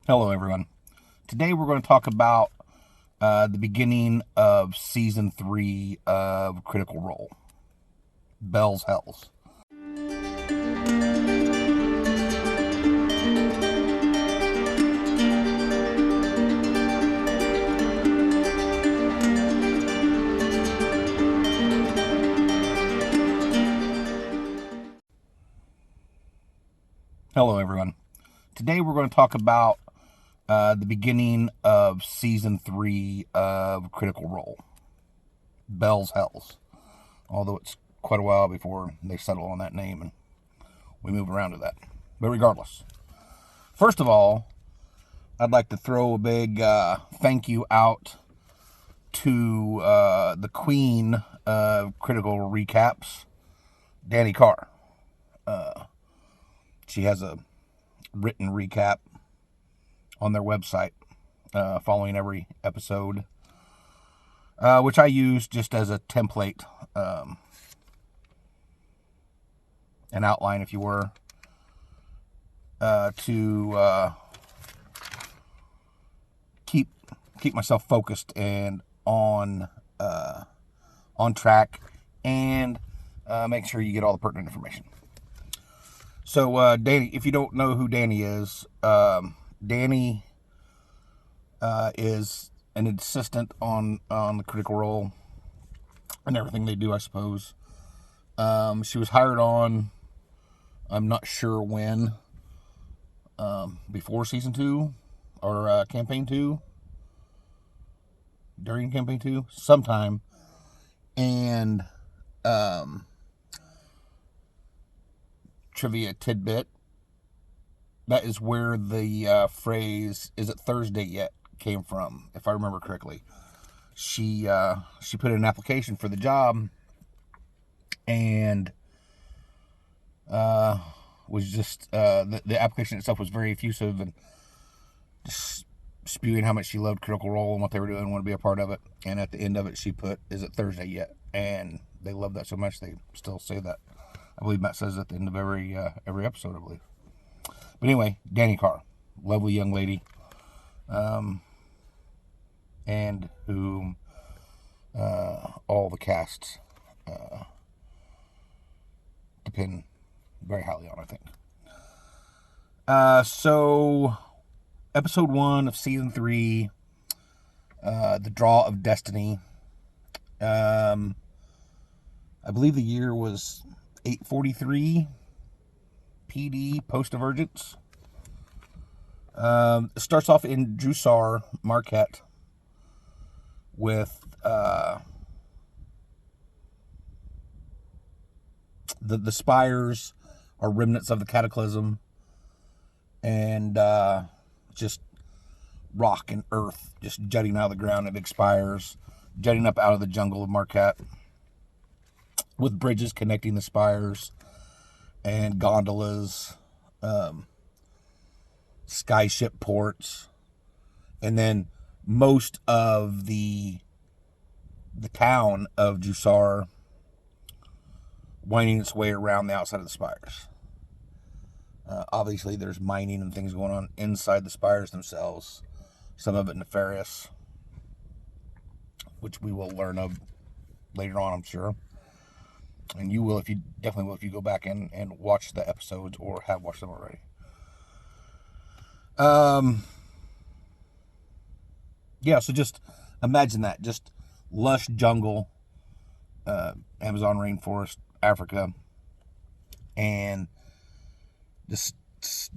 Hello, everyone. Today we're going to talk about the beginning of season 3 of Critical Role, Bell's Hells. Hello, everyone. Today we're going to talk about the beginning of season 3 of Critical Role, Bell's Hells. Although it's quite a while before they settle on that name and we move around to that. But regardless, first of all, I'd like to throw a big thank you out to the queen of critical recaps, Danny Carr. She has a written recap on their website following every episode, which I use just as a template, an outline, if you were, to keep myself focused and on track, and make sure you get all the pertinent information. So, Danny, if you don't know who Danny is, Danny is an assistant on the Critical Role and everything they do, I suppose. She was hired on, I'm not sure when, before season 2 or campaign 2, during campaign 2, sometime, and trivia tidbit, that is where the phrase "is it Thursday yet" came from, if I remember correctly. She put in an application for the job and was just the application itself was very effusive and just spewing how much she loved Critical Role and what they were doing and wanted to be a part of it. And at the end of it, she put, "Is it Thursday yet?" And they loved that so much they still say that. I believe Matt says it at the end of every episode, I believe. But anyway, Danny Carr, lovely young lady, and whom all the casts depend very highly on, I think. So, episode 1 of season 3, The Draw of Destiny. I believe the year was 843 PD, post-Divergence. It starts off in Drusar Marquette with the spires are remnants of the Cataclysm, and just rock and earth just jutting out of the ground in big spires, jutting up out of the jungle of Marquette, with bridges connecting the spires and gondolas, skyship ports, and then most of the town of Drusar winding its way around the outside of the spires. Obviously, there's mining and things going on inside the spires themselves, some of it nefarious, which we will learn of later on, I'm sure. And you will, if you go back and watch the episodes or have watched them already. Yeah, so just imagine that. Just lush jungle, Amazon rainforest, Africa, and just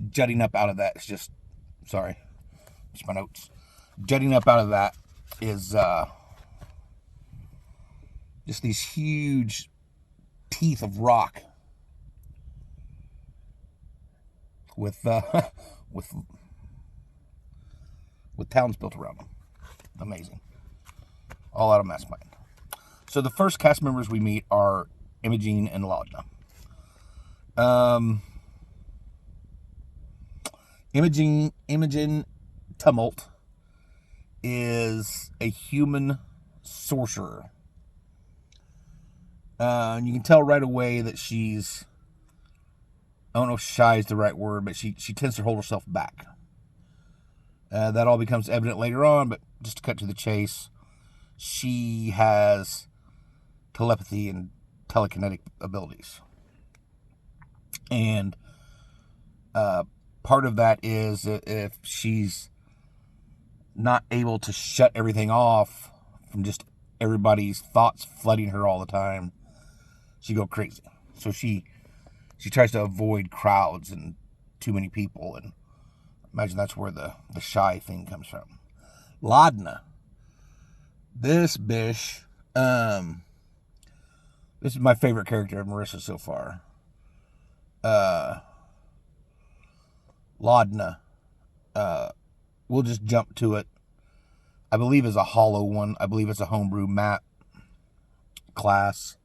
jutting up out of that is just, sorry, just my notes. Jutting up out of that is just these huge teeth of rock with towns built around them. Amazing. All out of Mastermind. So the first cast members we meet are Imogen and Laudna. Imogen Tumult is a human sorcerer. And you can tell right away that she's, I don't know if shy is the right word, but she tends to hold herself back. That all becomes evident later on, but just to cut to the chase, she has telepathy and telekinetic abilities. And part of that is if she's not able to shut everything off from just everybody's thoughts flooding her all the time, she go crazy. So she tries to avoid crowds and too many people, and imagine that's where the shy thing comes from. Laudna. This bish, this is my favorite character of Marissa so far. Laudna. We'll just jump to it. I believe is a hollow one. I believe it's a homebrew map class.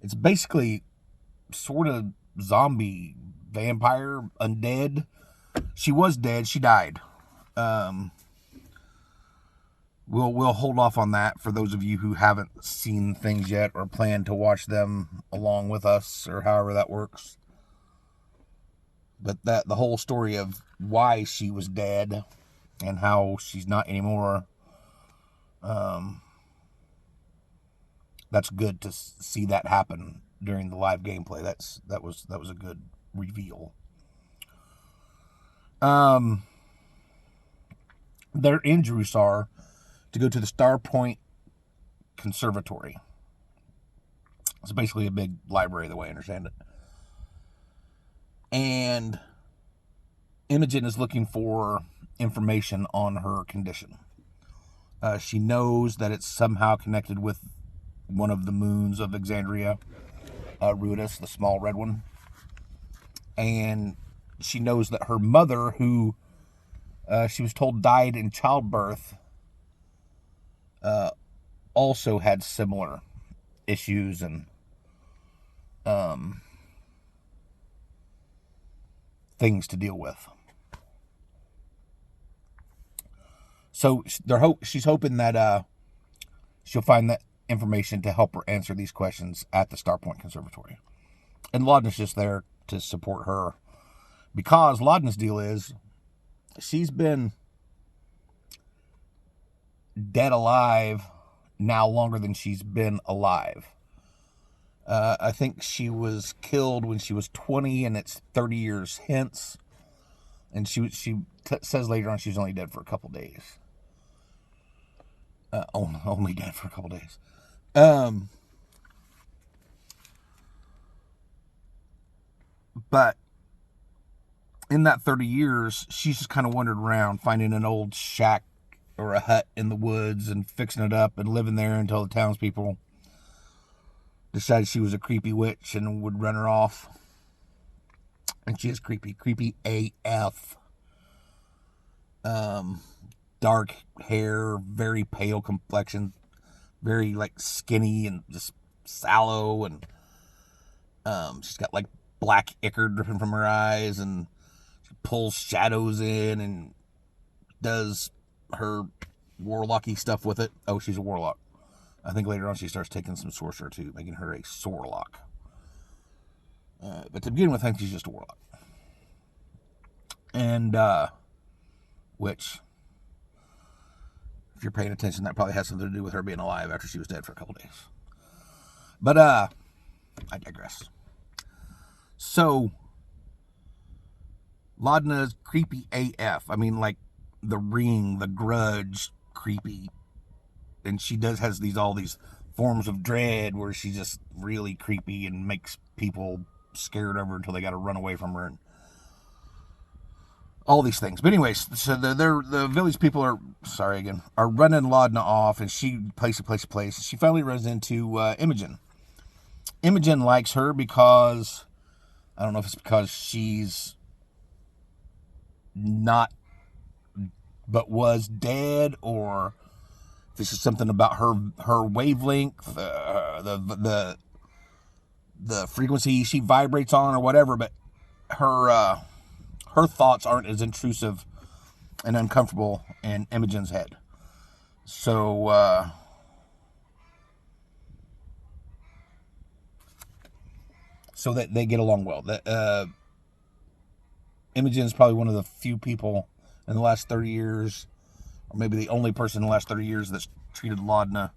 It's basically sort of zombie, vampire, undead. She was dead. She died. We'll hold off on that for those of you who haven't seen things yet or plan to watch them along with us, or however that works. But the whole story of why she was dead and how she's not anymore, that's good to see that happen during the live gameplay. That was a good reveal. They're in Drusar to go to the Starpoint Conservatory. It's basically a big library, the way I understand it. And Imogen is looking for information on her condition. She knows that it's somehow connected with one of the moons of Exandria, Ruidus, the small red one. And she knows that her mother, who she was told died in childbirth, also had similar issues and things to deal with. So she's hoping that she'll find that information to help her answer these questions at the Starpoint Conservatory. And Laudna's just there to support her, because Laudna's deal is she's been dead alive now longer than she's been alive. I think she was killed when she was 20, and it's 30 years hence. And she says later on she's only dead for a couple days. Only dead for a couple days. But in that 30 years, she's just kind of wandered around, finding an old shack or a hut in the woods and fixing it up and living there until the townspeople decided she was a creepy witch and would run her off. And she is creepy AF. Dark hair, very pale complexion, very like skinny and just sallow, and she's got like black ichor dripping from her eyes, and she pulls shadows in and does her warlocky stuff with it. Oh, she's a warlock. I think later on she starts taking some sorcerer too, making her a sorlock. But to begin with, I think she's just a warlock. And which, if you're paying attention, that probably has something to do with her being alive after she was dead for a couple days. But I digress. So Laudna's creepy AF. I mean, like The Ring, The Grudge, creepy. And she has all these forms of dread where she's just really creepy and makes people scared of her until they got to run away from her, and all these things. But anyways, so the village people are running Laudna off, and she place. She finally runs into Imogen. Imogen likes her because, I don't know if it's because she's not but was dead, or if it's just something about her wavelength, the frequency she vibrates on, or whatever. But her thoughts aren't as intrusive and uncomfortable in Imogen's head. So so that they get along well. Imogen is probably one of the few people in the last 30 years, or maybe the only person in the last 30 years that's treated Laudna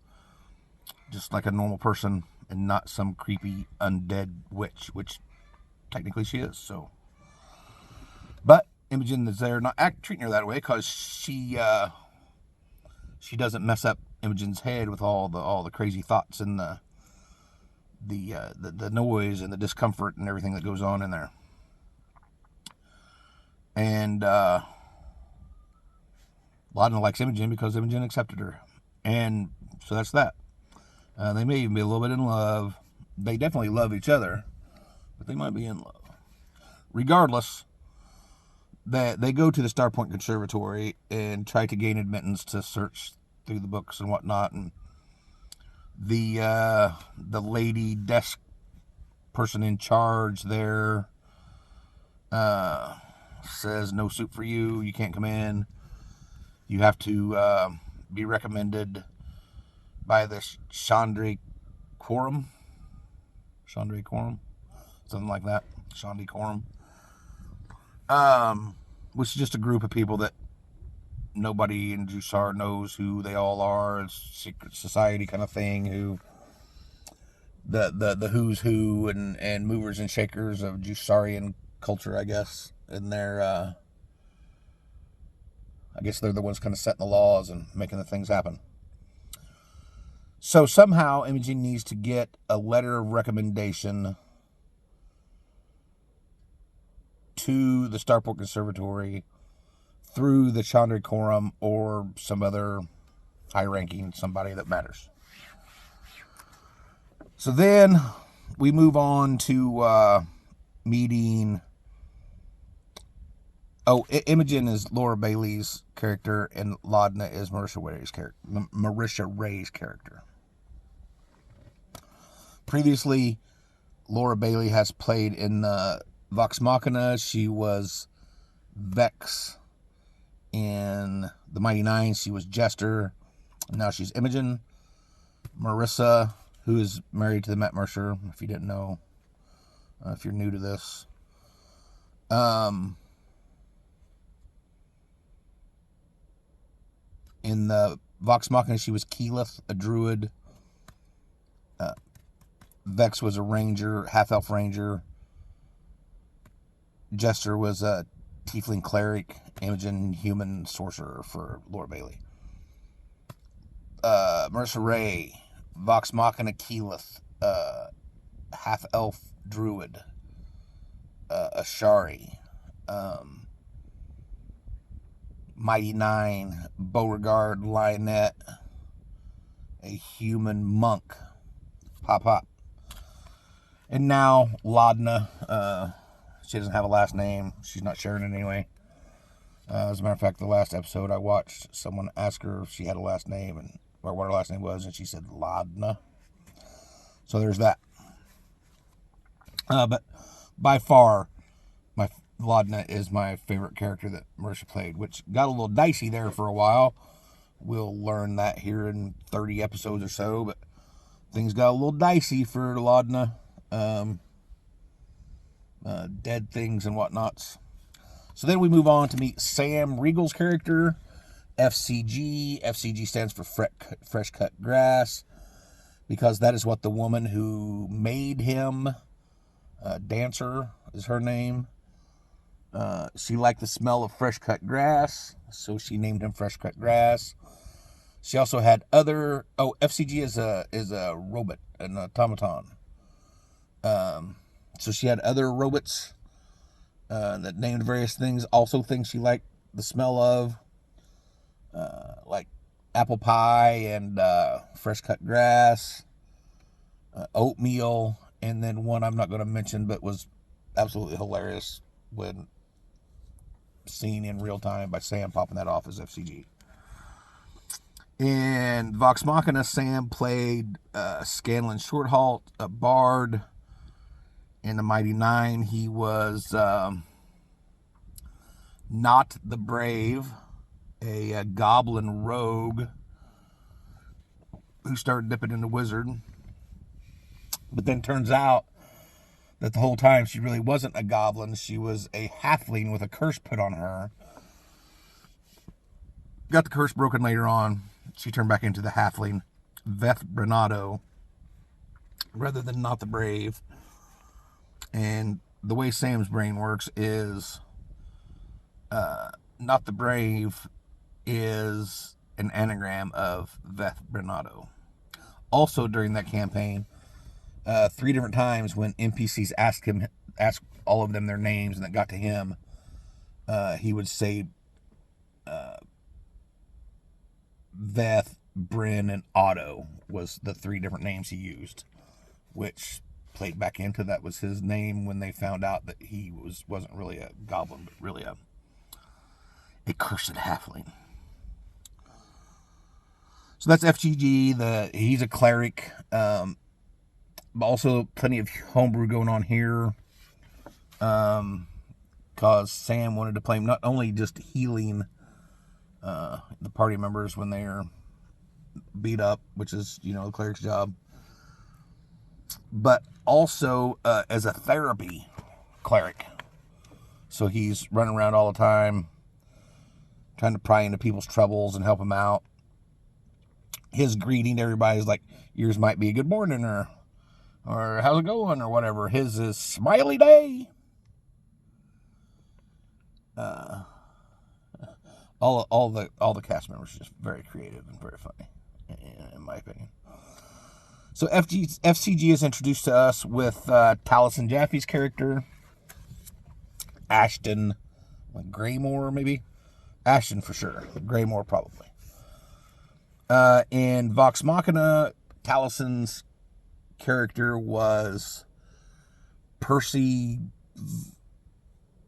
just like a normal person and not some creepy undead witch, which technically she is. So, but Imogen is there, not treating her that way, because she doesn't mess up Imogen's head with all the crazy thoughts and the noise and the discomfort and everything that goes on in there. And Laudna likes Imogen because Imogen accepted her, and so that's that. They may even be a little bit in love. They definitely love each other, but they might be in love. Regardless, they go to the Starpoint Conservatory and try to gain admittance to search through the books and whatnot. And the lady desk person in charge there says, "No suit for you. You can't come in. You have to be recommended by the Chandra Quorum, something like that, Chandra Quorum, which is just a group of people that nobody in Jusar knows who they all are. It's a secret society kind of thing. Who the who's who and movers and shakers of Jusarian culture, I guess. And I guess they're the ones kind of setting the laws and making the things happen. So somehow Imogen needs to get a letter of recommendation to the Starpoint Conservatory through the Chandra Quorum or some other high-ranking somebody that matters. So then we move on to meeting... Imogen is Laura Bailey's character, and Laudna is Marisha Ray's character. Previously, Laura Bailey has played in Vox Machina. She was Vex in The Mighty Nine. She was Jester. Now she's Imogen. Marissa, who is married to the Matt Mercer, if you didn't know, if you're new to this. In the Vox Machina, she was Keyleth, a druid. Vex was a ranger, half-elf ranger. Jester was a tiefling cleric. Imogen, human sorcerer for Laura Bailey. Marissa Ray, Vox Machina, Keyleth, half-elf druid. Ashari. Mighty Nine, Beauregard, Lionette, a human monk. Pop. And now Laudna, she doesn't have a last name. She's not sharing it anyway. As a matter of fact, the last episode I watched, someone asked her if she had a last name or what her last name was, and she said Laudna. So there's that. But by far, Laudna is my favorite character that Marisha played, which got a little dicey there for a while. We'll learn that here in 30 episodes or so, but things got a little dicey for Laudna. Dead things and whatnots. So then we move on to meet Sam Riegel's character, FCG. FCG stands for Fresh Cut Grass, because that is what the woman who made him, Dancer is her name. She liked the smell of fresh cut grass, so she named him Fresh Cut Grass. She also had other... FCG is a robot, an automaton. So she had other robots that named various things, also things she liked the smell of, like apple pie and fresh cut grass, oatmeal, and then one I'm not going to mention, but was absolutely hilarious when seen in real time by Sam popping that off as FCG. In Vox Machina, Sam played Scanlan Shorthalt, a bard. In the Mighty Nine, he was Not the Brave, a goblin rogue who started dipping into wizard. But then turns out that the whole time she really wasn't a goblin. She was a halfling with a curse put on her. got the curse broken later on. She turned back into the halfling Veth Brenado rather than Not the Brave. And the way Sam's brain works is Not the Brave is an anagram of Veth Brenado. Also during that campaign, 3 different times when NPCs asked all of them their names and it got to him, he would say Veth, Bryn, and Otto was the 3 different names he used, which played back into that was his name when they found out that he wasn't really a goblin, but really a cursed halfling. So that's FGG. He's a cleric. Also, plenty of homebrew going on here. Because Sam wanted to play not only just healing the party members when they're beat up, which is, the cleric's job, but also as a therapy cleric. So he's running around all the time trying to pry into people's troubles and help them out. His greeting to everybody is like, yours might be a good morning or how's it going or whatever. His is smiley day. All the cast members are just very creative and very funny, in my opinion. So FCG is introduced to us with Taliesin Jaffe's character, Ashton Greymore, maybe? Ashton for sure. Greymore probably. In Vox Machina, Taliesin's character was Percy,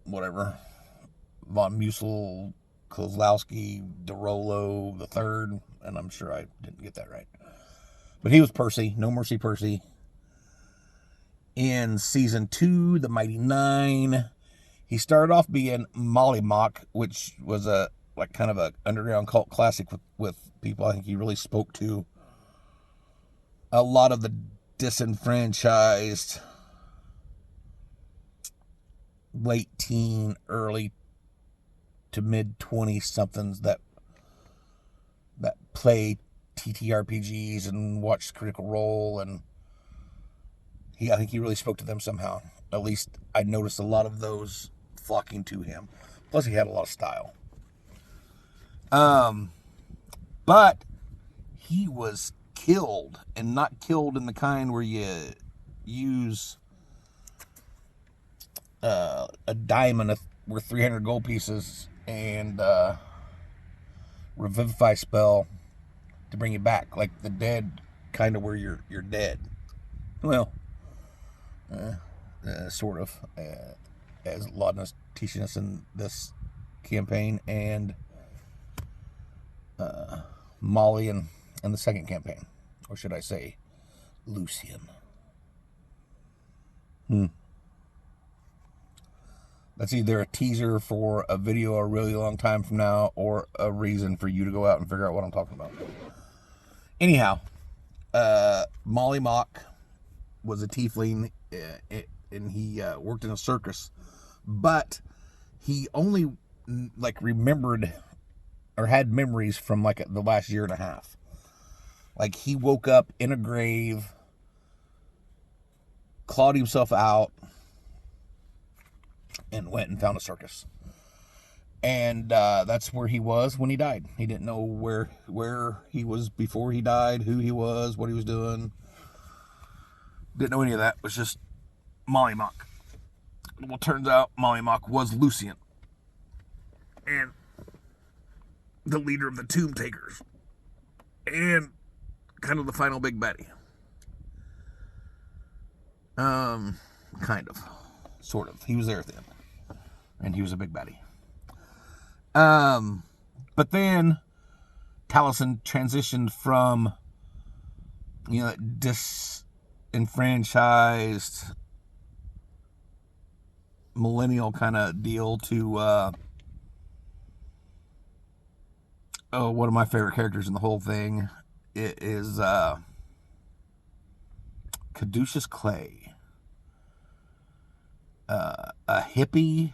whatever, von Musel Kozlowski DeRollo III, and I'm sure I didn't get that right. But he was Percy, No Mercy Percy. In season 2, The Mighty Nine, he started off being Mollymock, which was kind of a underground cult classic with people. I think he really spoke to a lot of the disenfranchised late teen, early to mid 20 somethings that play TTRPGs and watch Critical Role, and I think he really spoke to them somehow. At least I noticed a lot of those flocking to him. Plus he had a lot of style. But he was killed, and not killed in the kind where you use a diamond worth 300 gold pieces and revivify spell to bring you back, like the dead kind of where you're dead. Well, sort of, as Laudna's teaching us in this campaign, and Molly in the second campaign, or should I say, Lucian. That's either a teaser for a video a really long time from now, or a reason for you to go out and figure out what I'm talking about. Anyhow, Mollymock was a tiefling, and he worked in a circus, but he only remembered or had memories from the last year and a half. Like, he woke up in a grave, clawed himself out, and went and found a circus. And that's where he was when he died. He didn't know where he was before he died, who he was, what he was doing. Didn't know any of that. It was just Mollymock. Well, turns out Mollymock was Lucian, and the leader of the Tomb Takers, and kind of the final big baddie. Kind of. Sort of. He was there at the end. And he was a big baddie. But then Taliesin transitioned from, disenfranchised millennial kind of deal to one of my favorite characters in the whole thing. It is Caduceus Clay. A hippie,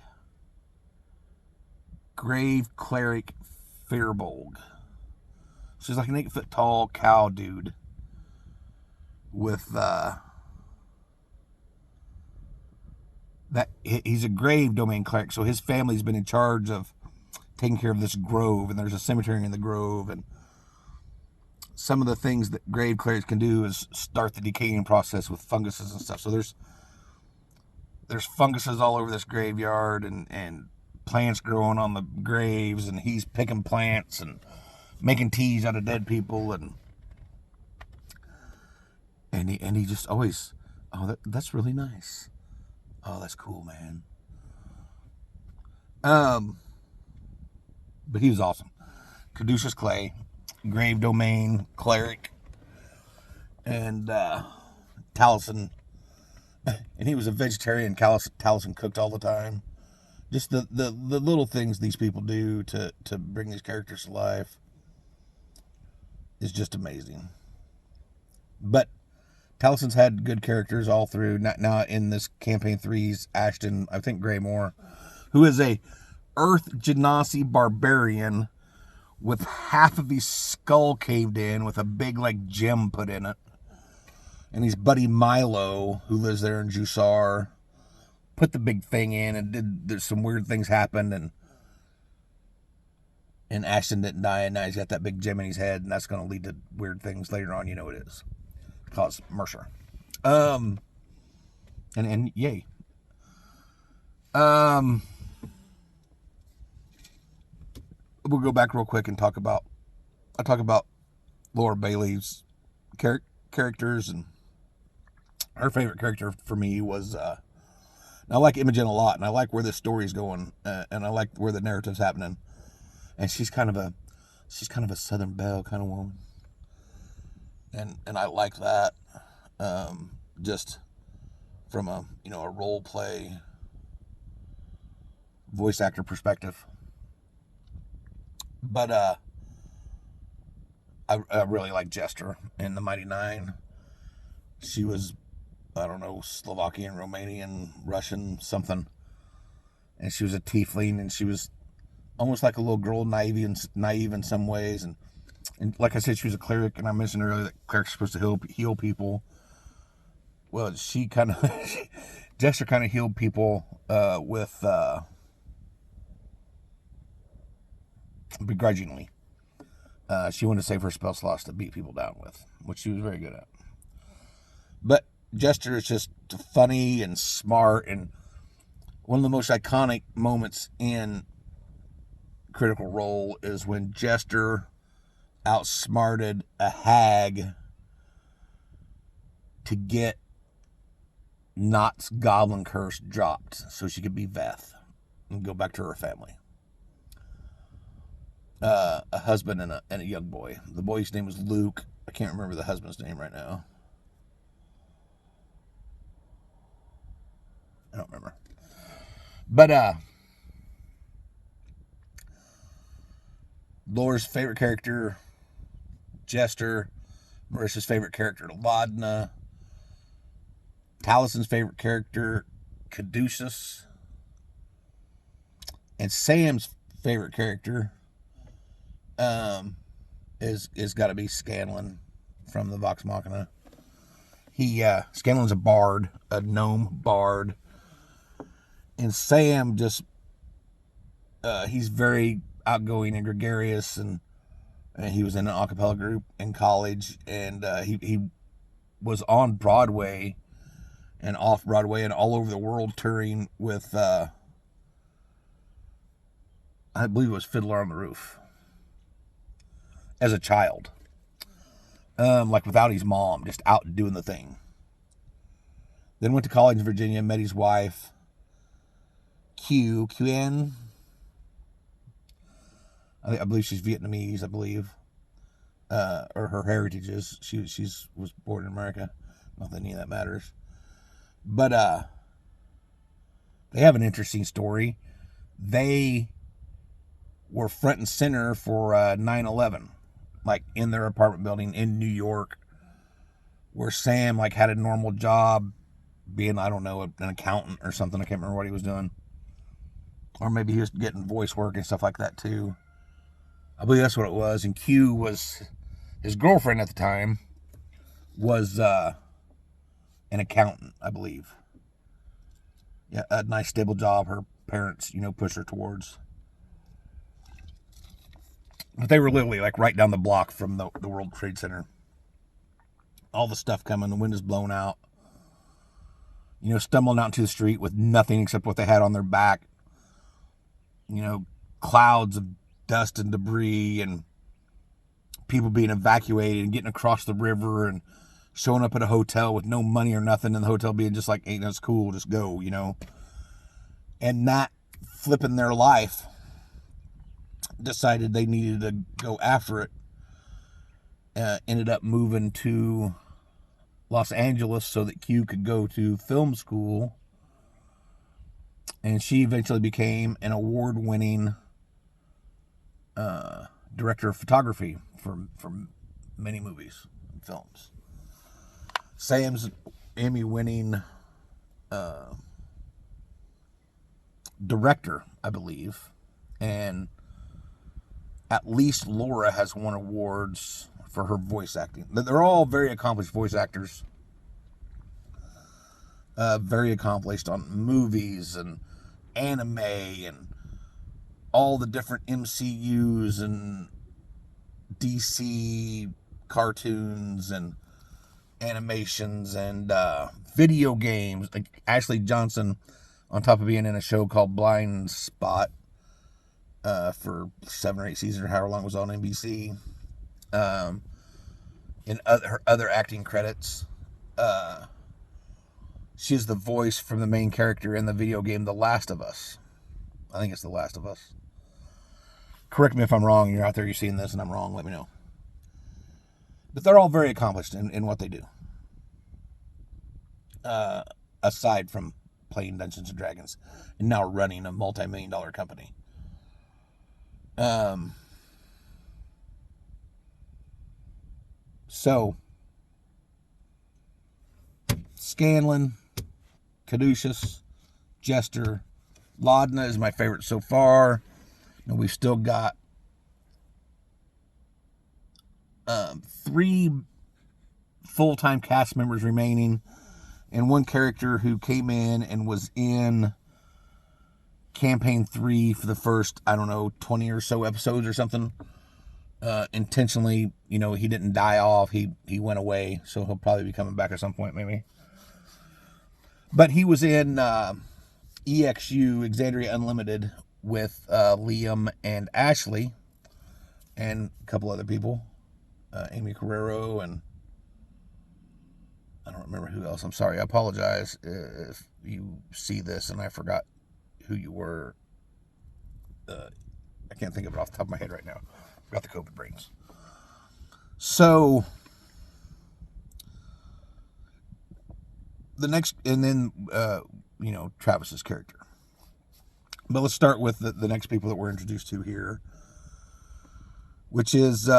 grave cleric Fairbolg. She's like an 8-foot tall cow dude with that. He's a grave domain cleric, so his family's been in charge of taking care of this grove, and there's a cemetery in the grove, and some of the things that grave clerics can do is start the decaying process with funguses and stuff. So there's funguses all over this graveyard, and plants growing on the graves, and he's picking plants and making teas out of dead people, and he just always, oh, that's really nice. Oh, that's cool, man. But he was awesome. Caduceus Clay, grave domain cleric, and Taliesin, and he was a vegetarian. Taliesin cooked all the time. Just the little things these people do to bring these characters to life is just amazing. But Taliesin's had good characters all through. Now in this campaign 3's Ashton, I think Greymoor, who is a Earth Genasi barbarian with half of his skull caved in with a big like gem put in it. And his buddy Milo, who lives there in Jusar, put the big thing in, and there's some weird things happened, and Ashton didn't die, and now he's got that big gem in his head, and that's going to lead to weird things later on. You know it is. Cause Mercer. And yay. We'll go back real quick and talk about Laura Bailey's characters, and her favorite character for me was I like Imogen a lot, and I like where this story's going, and I like where the narrative's happening. And she's kind of a Southern Belle kind of woman, and I like that, just from a role play voice actor perspective. But I really like Jester in the Mighty Nine. She was, I don't know, Slovakian, Romanian, Russian, something. And she was a tiefling, and she was almost like a little girl, naive in some ways. And like I said, she was a cleric, and I mentioned earlier that clerics are supposed to heal people. Well, she kind of, Jester kind of healed people with begrudgingly. She wanted to save her spell slots to beat people down with, which she was very good at. But Jester is just funny and smart, and one of the most iconic moments in Critical Role is when Jester outsmarted a hag to get Nott's goblin curse dropped so she could be Veth and go back to her family. A husband and a young boy. The boy's name was Luke. I can't remember the husband's name right now. I don't remember. But Laura's favorite character, Jester. Marissa's favorite character, Laudna. Taliesin's favorite character, Caduceus. And Sam's favorite character is got to be Scanlan from the Vox Machina. Scanlan's a bard, a gnome bard. And Sam just, he's very outgoing and gregarious, and he was in an a cappella group in college, and he was on Broadway and off Broadway and all over the world touring with, I believe it was Fiddler on the Roof, as a child. Like without his mom, just out doing the thing. Then went to college in Virginia, met his wife, Quen. I believe she's Vietnamese, I believe. Or her heritage is. She was born in America. Not that any of that matters. But they have an interesting story. They were front and center for 9/11, like in their apartment building in New York, where Sam like had a normal job, being, I don't know, an accountant or something. I can't remember what he was doing. Or maybe he was getting voice work and stuff like that too. I believe that's what it was. And Q was his girlfriend at the time, was an accountant, I believe. Yeah, a nice stable job her parents, pushed her towards. But they were literally like right down the block from the World Trade Center. All the stuff coming, the wind is blown out. Stumbling out into the street with nothing except what they had on their back. Clouds of dust and debris and people being evacuated and getting across the river and showing up at a hotel with no money or nothing, and the hotel being just like, hey, that's cool, just go, And not flipping their life, decided they needed to go after it. Ended up moving to Los Angeles so that Q could go to film school. And she eventually became an award-winning director of photography for many movies and films. Sam's Emmy-winning director, I believe. And at least Laura has won awards for her voice acting. They're all very accomplished voice actors. Very accomplished on movies and anime and all the different MCUs and DC cartoons and animations and video games. Like Ashley Johnson, on top of being in a show called Blind Spot for 7 or 8 seasons or however long it was on NBC. In her other acting credits, she's the voice from the main character in the video game The Last of Us. I think it's The Last of Us. Correct me if I'm wrong. You're out there, you're seeing this, and I'm wrong. Let me know. But they're all very accomplished in what they do. Aside from playing Dungeons and Dragons and now running a multi-million-dollar company. So, Scanlan, Caduceus, Jester, Laudna is my favorite so far. And we've still got 3 full-time cast members remaining, and 1 character who came in and was in campaign 3 for the first, 20 or so episodes or something. Intentionally, he didn't die off. He went away, so he'll probably be coming back at some point, maybe. But he was in EXU, Exandria Unlimited, with Liam and Ashley and a couple other people. Amy Carrero and I don't remember who else. I'm sorry. I apologize if you see this and I forgot who you were. I can't think of it off the top of my head right now. Got the COVID brains. So the next, and then Travis's character. But let's start with the next people that we're introduced to here, which is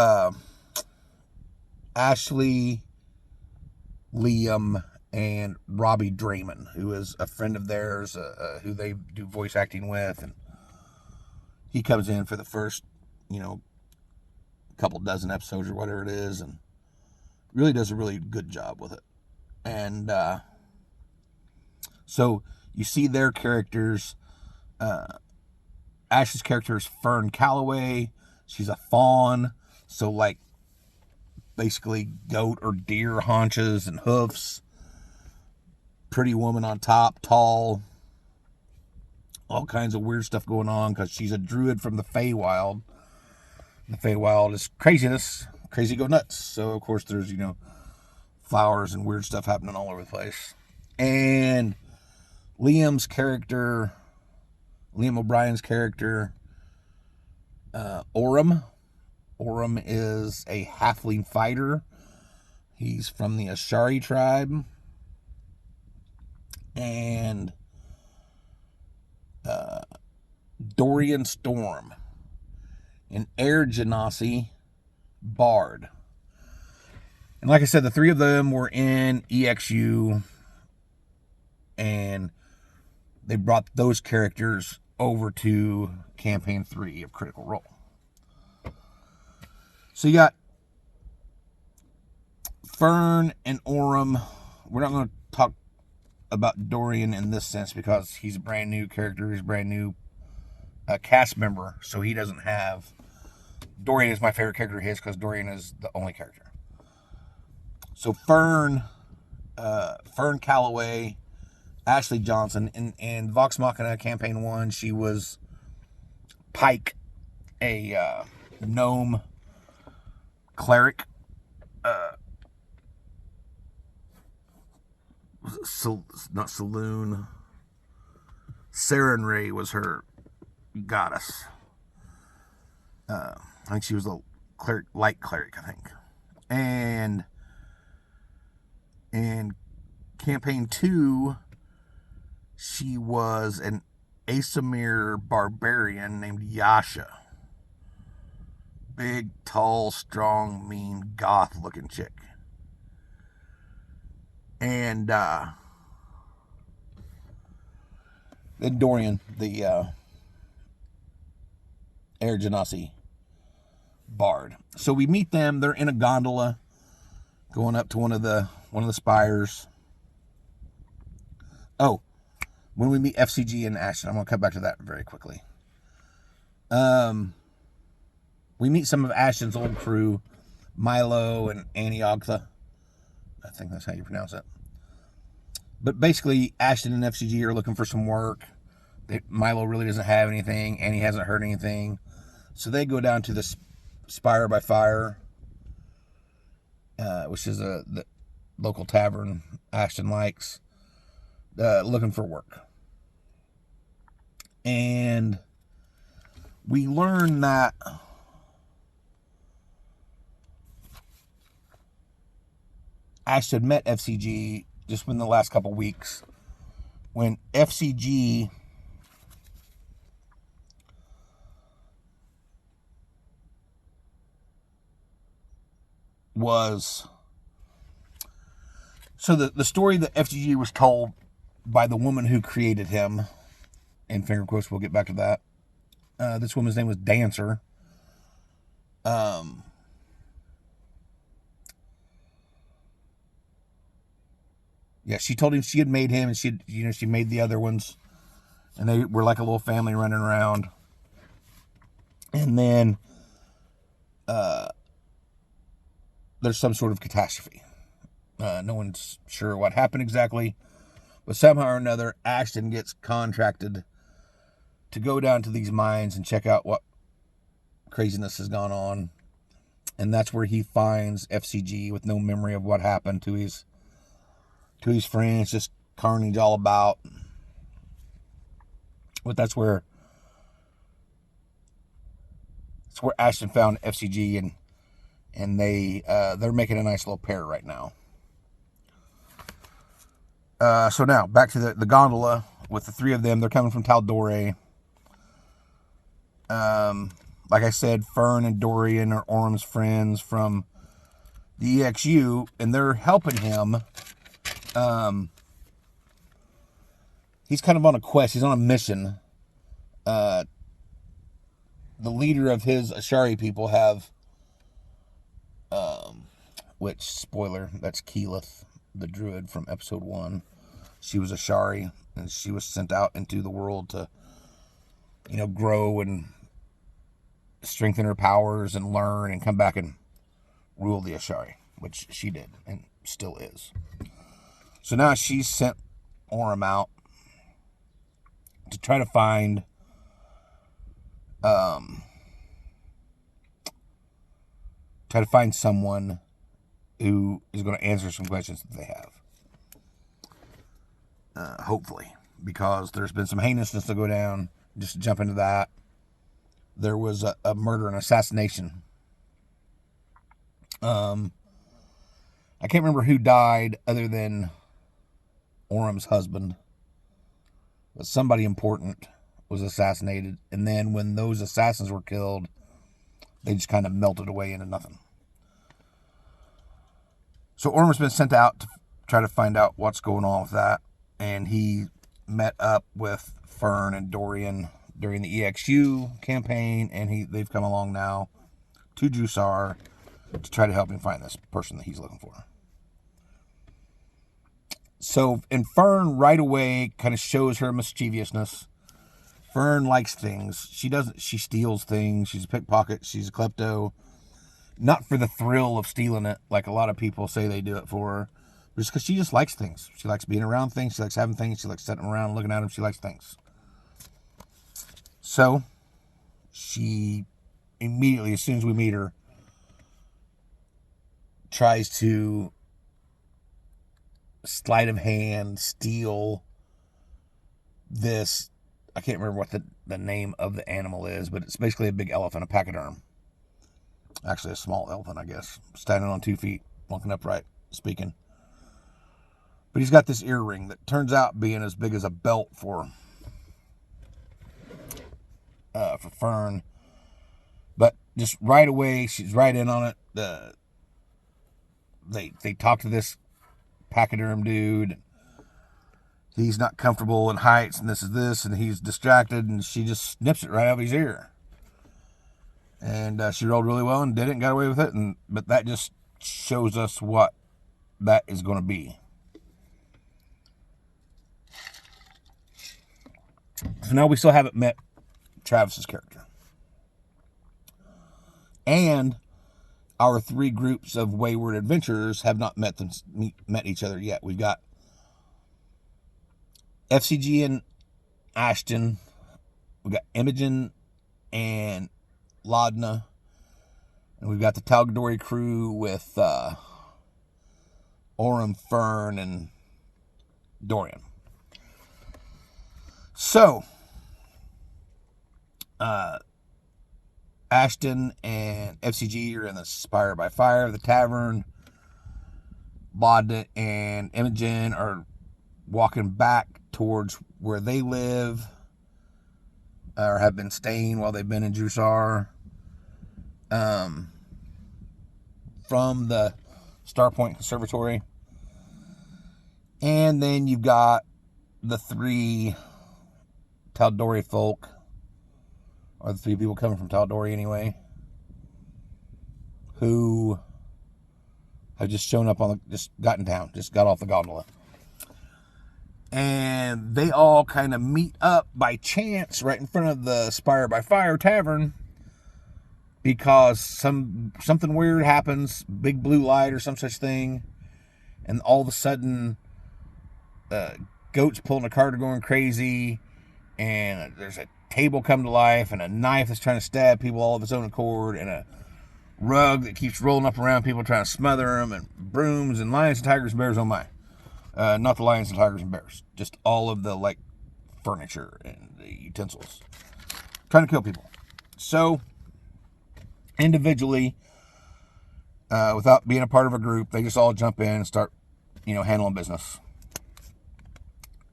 Ashley, Liam, and Robbie Draymond, who is a friend of theirs, who they do voice acting with, and he comes in for the first, couple dozen episodes or whatever it is, and really does a really good job with it. And so you see their characters. Ash's character is Fern Calloway. She's a fawn, so like basically goat or deer haunches and hoofs. Pretty woman on top, tall. All kinds of weird stuff going on because she's a druid from the Feywild. The Feywild is craziness, crazy go nuts. So of course there's flowers and weird stuff happening all over the place. And Liam's character, Liam O'Brien's character, Orem. Orem is a halfling fighter. He's from the Ashari tribe. And Dorian Storm, an Air Genasi bard. And like I said, the 3 of them were in EXU, and they brought those characters over to campaign 3 of Critical Role. So you got Fern and Orym. We're not going to talk about Dorian in this sense because he's a brand new character. He's a brand new cast member, so he doesn't have... Dorian is my favorite character of his because Dorian is the only character. So Fern Calloway, Ashley Johnson, in Vox Machina Campaign 1, she was Pike, a gnome cleric. Not Saloon. Sarenrae was her goddess. I think she was a cleric, light cleric, I think. And in Campaign 2, she was an Aasimar barbarian named Yasha. Big, tall, strong, mean, goth-looking chick. And then Dorian, the Air Genasi bard. So we meet them. They're in a gondola going up to one of the spires. Oh, when we meet FCG and Ashton, I'm going to come back to that very quickly. We meet some of Ashton's old crew, Milo and Aniogtha. I think that's how you pronounce it. But basically, Ashton and FCG are looking for some work. Milo really doesn't have anything. Annie hasn't heard anything. So they go down to the Spire by Fire, which is the local tavern Ashton likes, looking for work. And we learn that Ashton met FCG just within the last couple weeks when FCG was... So the story that FCG was told by the woman who created him, in finger quotes, we'll get back to that. This woman's name was Dancer. Yeah, she told him she had made him, and she made the other ones, and they were like a little family running around. And then there's some sort of catastrophe. No one's sure what happened exactly, but somehow or another, Ashton gets contracted to go down to these mines and check out what craziness has gone on. And that's where he finds FCG with no memory of what happened to his friends, just carnage all about. But that's where Ashton found FCG, and they're making a nice little pair right now. So now back to the gondola with the three of them. They're coming from Tal'Dorei. Like I said, Fern and Dorian are Orym's friends from the EXU, and they're helping him. He's kind of on a quest. He's on a mission. The leader of his Ashari people have, which, spoiler, that's Keyleth, the druid from episode 1. She was Ashari, and she was sent out into the world to, grow and strengthen her powers and learn and come back and rule the Ashari, which she did and still is. So now she's sent Orym out to try to find someone who is going to answer some questions that they have. Hopefully, because there's been some heinousness to go down. Just to jump into that, there was a murder and assassination. I can't remember who died other than Orym's husband, but somebody important was assassinated, and then when those assassins were killed, they just kind of melted away into nothing. So Orym's been sent out to try to find out what's going on with that, and he met up with Fern and Dorian during the EXU campaign, and they've come along now to Drusar, to try to help him find this person that he's looking for. So, and Fern right away kind of shows her mischievousness. Fern likes things. She steals things. She's a pickpocket. She's a klepto. Not for the thrill of stealing it, like a lot of people say they do it for, but just because she just likes things. She likes being around things. She likes having things. She likes sitting around looking at them. She likes things. So, she immediately, as soon as we meet her, tries to sleight of hand steal this. I can't remember what the name of the animal is, but it's basically a big elephant, a pachyderm. Actually, a small elephant, I guess. Standing on 2 feet, walking upright, speaking. But he's got this earring that turns out being as big as a belt for Fern. But just right away, she's right in on it. They talk to this pachyderm dude. He's not comfortable in heights, and this, and he's distracted, and she just snips it right out of his ear. And she rolled really well and did it and got away with it. But that just shows us what that is going to be. So now we still haven't met Travis's character. And our 3 groups of wayward adventurers have not met each other yet. We've got FCG and Ashton. We've got Imogen and Laudna. And we've got the Tal'Dorei crew with Orym, Fern, and Dorian. So, Ashton and FCG are in the Spire by Fire, the tavern. Laudna and Imogen are walking back towards where they live, or have been staying while they've been in Drusar, from the Starpoint Conservatory. And then you've got the 3 Tal'Dorei folk, or the 3 people coming from Tal'Dorei anyway, who have just shown up just got in town, just got off the gondola. And they all kind of meet up by chance right in front of the Spire by Fire Tavern, because something weird happens, big blue light or some such thing, and all of a sudden, goats pulling a cart are going crazy, and there's a table come to life, and a knife that's trying to stab people all of its own accord, and a rug that keeps rolling up around people trying to smother them, and brooms, and lions and tigers and bears, oh my. Not the lions and tigers and bears, just all of the furniture and the utensils, trying to kill people. So, individually, without being a part of a group, they just all jump in and start, handling business.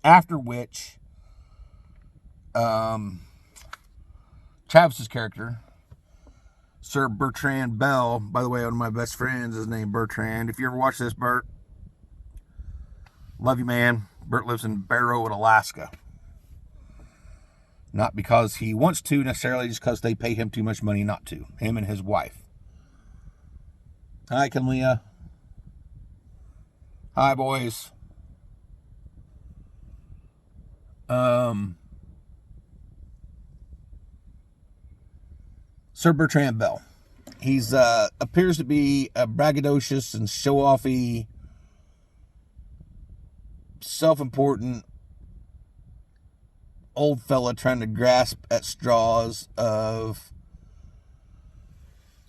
After which, Travis's character, Sir Bertrand Bell, by the way, one of my best friends is named Bertrand. If you ever watch this, Bert, love you, man. Bert lives in Barrow in Alaska. Not because he wants to necessarily, just because they pay him too much money not to. Him and his wife. Hi, Kamlia. Hi, boys. Sir Bertrand Bell. He's appears to be a braggadocious and show-offy, self-important old fella trying to grasp at straws of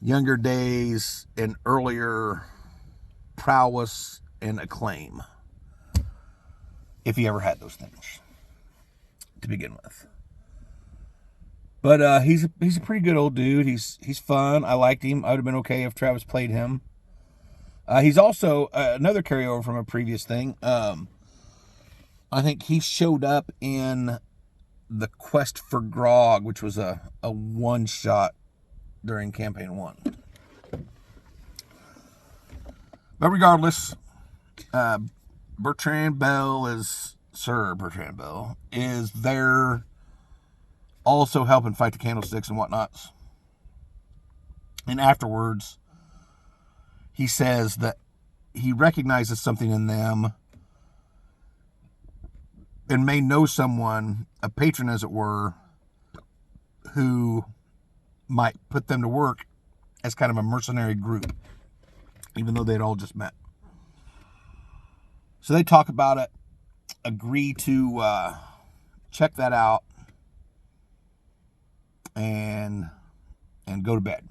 younger days and earlier prowess and acclaim, if he ever had those things to begin with. But he's a pretty good old dude. He's fun. I liked him. I would have been okay if Travis played him. He's also another carryover from a previous thing. I think he showed up in the Quest for Grog, which was a one-shot during Campaign 1. But regardless, Bertrand Bell is, Sir Bertrand Bell, is there also helping fight the candlesticks and whatnots. And afterwards, he says that he recognizes something in them and may know someone, a patron as it were, who might put them to work as kind of a mercenary group, even though they'd all just met. So they talk about it, agree to check that out, and go to bed.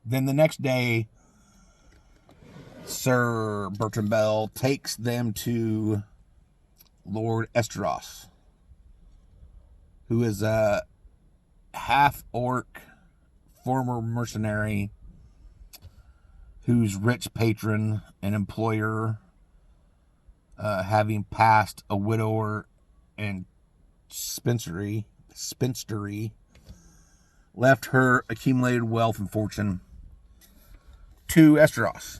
Then the next day, Sir Bertrand Bell takes them to Lord Esteros, who is a half-orc former mercenary whose rich patron and employer, having passed a widower and spinstery, left her accumulated wealth and fortune to Esteros.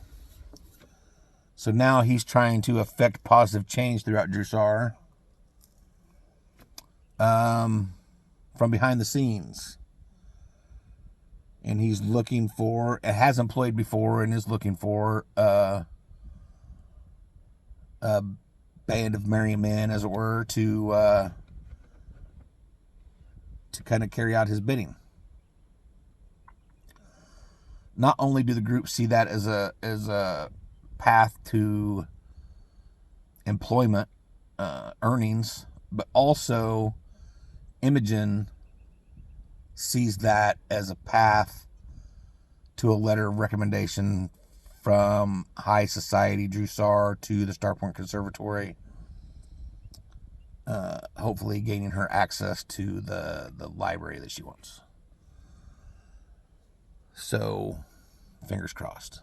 So now he's trying to affect positive change throughout Drusar, from behind the scenes. And he's looking for, it has employed before and is looking for a band of merry men, as it were, to kind of carry out his bidding. Not only do the group see that as a path to employment, earnings, but also Imogen sees that as a path to a letter of recommendation from high society Drusar to the Starpoint Conservatory, hopefully gaining her access to the library that she wants. So, fingers crossed.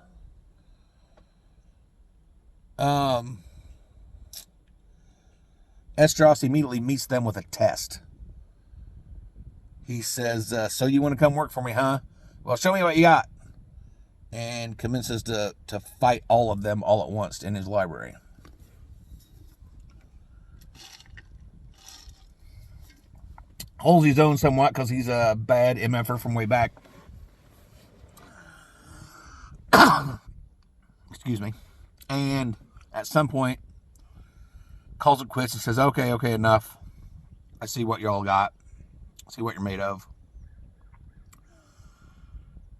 Esteros immediately meets them with a test. He says, so you want to come work for me, huh? Well, show me what you got. And commences to fight all of them all at once in his library. Holds his own somewhat because he's a bad MFer from way back. Excuse me. And at some point, calls it quits and says, okay, enough. I see what y'all got. See what you're made of.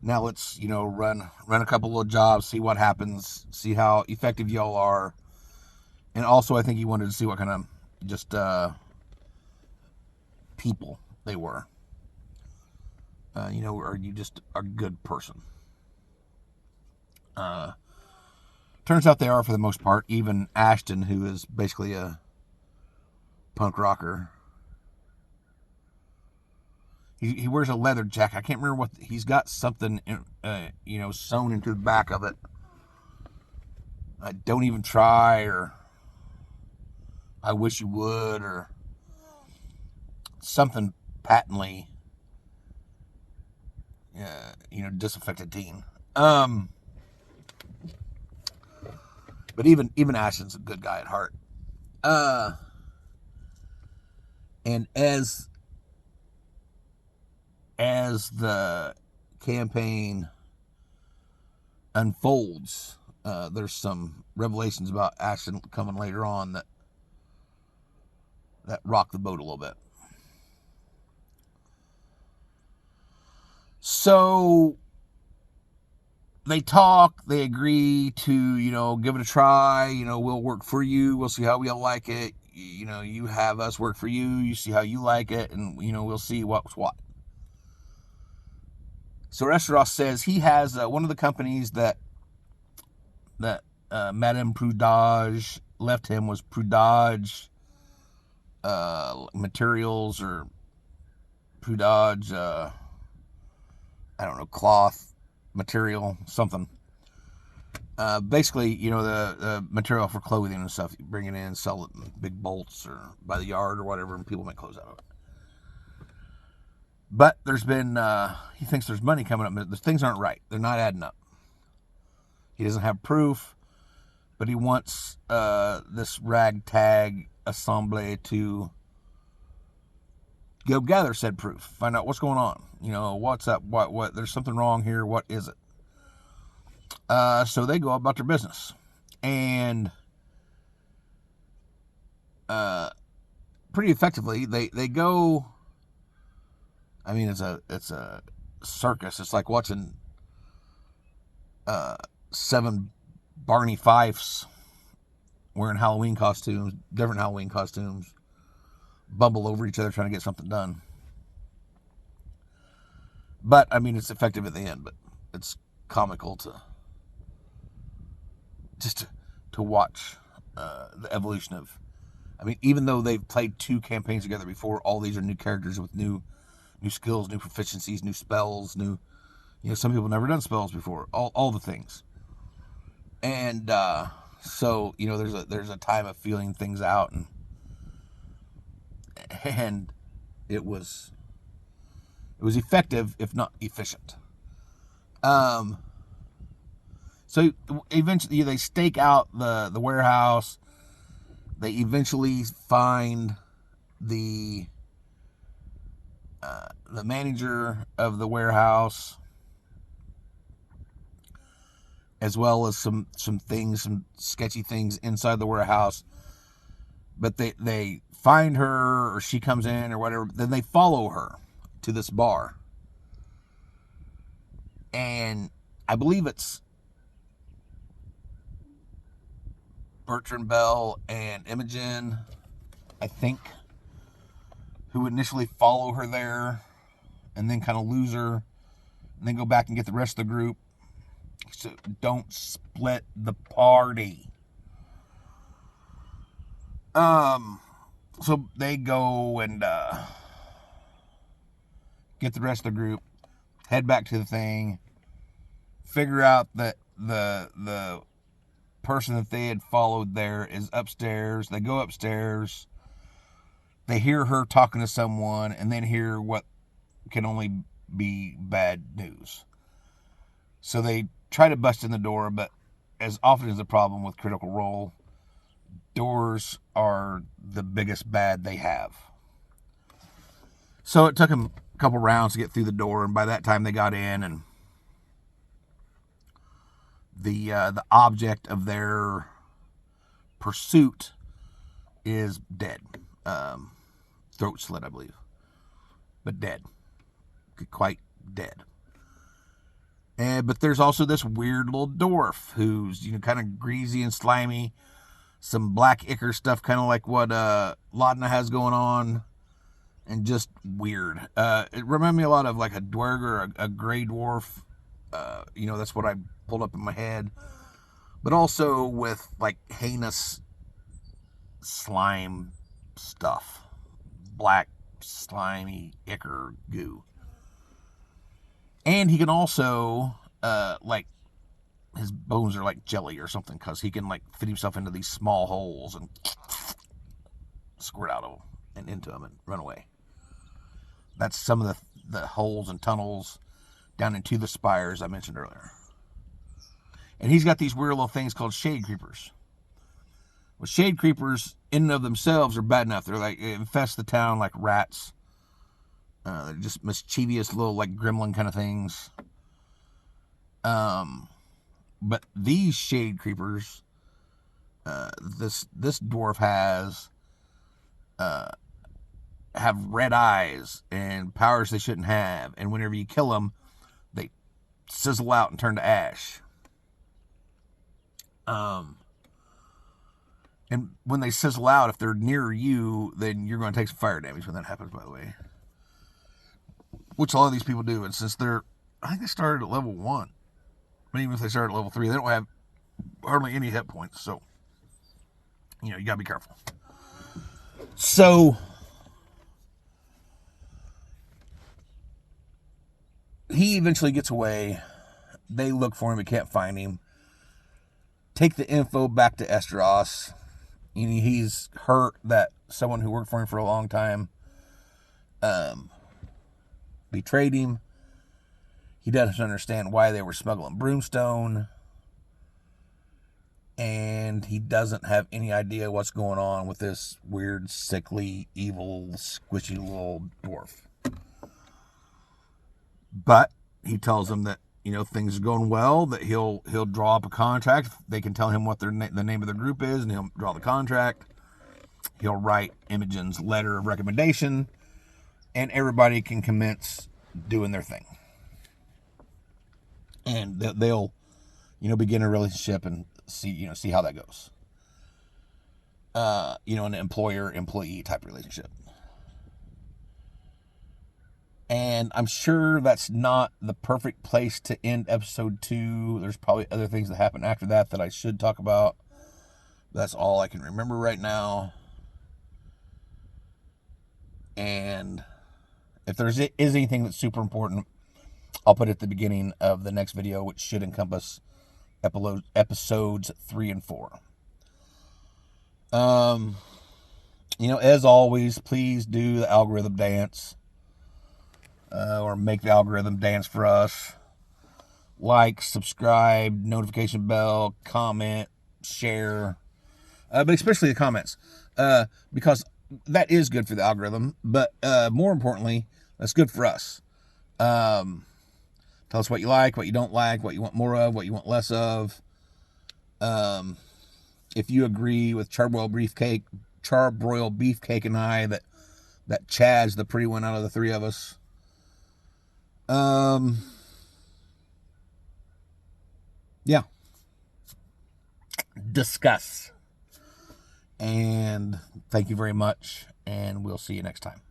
Now let's, run a couple little jobs, see what happens, see how effective y'all are. And also, I think he wanted to see what kind of just people they were. Are you just a good person? Turns out they are for the most part. Even Ashton, who is basically a punk rocker. He wears a leather jacket. I can't remember what he's got. Something sewn into the back of it. Don't even try, or I wish you would, or something patently disaffected teen. But even Ashton's a good guy at heart. And as the campaign unfolds, there's some revelations about Ashton coming later on that rock the boat a little bit. So they talk, they agree to, give it a try. We'll work for you. We'll see how we all like it. You have us work for you. You see how you like it. And, we'll see what's what. So Esteros says he has one of the companies that Madame Prudage left him was Prudage Materials, or Prudage, cloth material, something. Basically, the material for clothing and stuff. You bring it in, sell it in big bolts or by the yard or whatever, and people make clothes out of it. But there's been, he thinks there's money coming up, but the things aren't right. They're not adding up. He doesn't have proof, but he wants this ragtag assembly to go gather said proof, find out what's going on. What's up? What? There's something wrong here. What is it? So they go about their business, and pretty effectively, they go. I mean, it's a circus. It's like watching 7 Barney Fifes wearing Halloween costumes, different Halloween costumes, bumble over each other trying to get something done. But I mean, it's effective at the end. But it's comical to watch the evolution of. I mean, even though they've played 2 campaigns together before, all these are new characters with new skills, new proficiencies, new spells, new. Some people never done spells before. All the things. And so there's a time of feeling things out, and it was effective, if not efficient. So eventually they stake out the warehouse. They eventually find the manager of the warehouse, as well as some sketchy things inside the warehouse. But they find her, or she comes in, or whatever. Then they follow her to this bar, and I believe it's Bertrand Bell and Imogen, I think, who initially follow her there, and then kind of lose her, and then go back and get the rest of the group. So don't split the party. So they go and get the rest of the group, head back to the thing, figure out that the person that they had followed there is upstairs. They go upstairs. They hear her talking to someone, and then hear what can only be bad news. So they try to bust in the door, but as often as the problem with Critical Role, doors are the biggest bad they have. So it took them a couple rounds to get through the door, and by that time they got in, and the object of their pursuit is dead. Throat slit, I believe, but dead, quite dead. But there's also this weird little dwarf who's kind of greasy and slimy, some black ichor stuff, kind of like what Laudna has going on, and just weird. It reminded me a lot of like a dwerg or a gray dwarf. That's what I pulled up in my head. But also with like heinous slime stuff, black slimy ichor goo. And he can also like his bones are like jelly or something, because he can like fit himself into these small holes and squirt out of them and into them and run away. That's some of the holes and tunnels down into the spires I mentioned earlier. And he's got these weird little things called shade creepers. Well, shade creepers in and of themselves are bad enough. They're like, they infest the town like rats. They're just mischievous little like gremlin kind of things. But these shade creepers, this dwarf has, have red eyes and powers they shouldn't have. And whenever you kill them, they sizzle out and turn to ash. And when they sizzle out, if they're near you, then you're going to take some fire damage when that happens, by the way. Which a lot of these people do. And since I think they started at level 1. But even if they start at level 3, they don't have hardly any hit points. So, you got to be careful. So, he eventually gets away. They look for him, but can't find him. Take the info back to Esdras. He's hurt that someone who worked for him for a long time betrayed him. He doesn't understand why they were smuggling Broomstone. and he doesn't have any idea what's going on with this weird, sickly, evil, squishy little dwarf. But he tells them that, you know, things are going well, that he'll draw up a contract. They can tell him what the name of their group is, and he'll draw the contract. He'll write Imogen's letter of recommendation, and everybody can commence doing their thing. And they'll, you know, begin a relationship and see how that goes. You know, an employer-employee type relationship. And I'm sure that's not the perfect place to end episode 2. There's probably other things that happen after that I should talk about. That's all I can remember right now. And if there is anything that's super important, I'll put it at the beginning of the next video, which should encompass episodes 3 and 4. You know, as always, please do the algorithm dance. Or make the algorithm dance for us. Like, subscribe, notification bell, comment, share. But especially the comments. Because that is good for the algorithm. But more importantly, that's good for us. Tell us what you like, what you don't like, what you want more of, what you want less of. If you agree with Charbroiled Beefcake and I that Chad's the pretty one out of the three of us. Yeah. Discuss. And thank you very much, and we'll see you next time.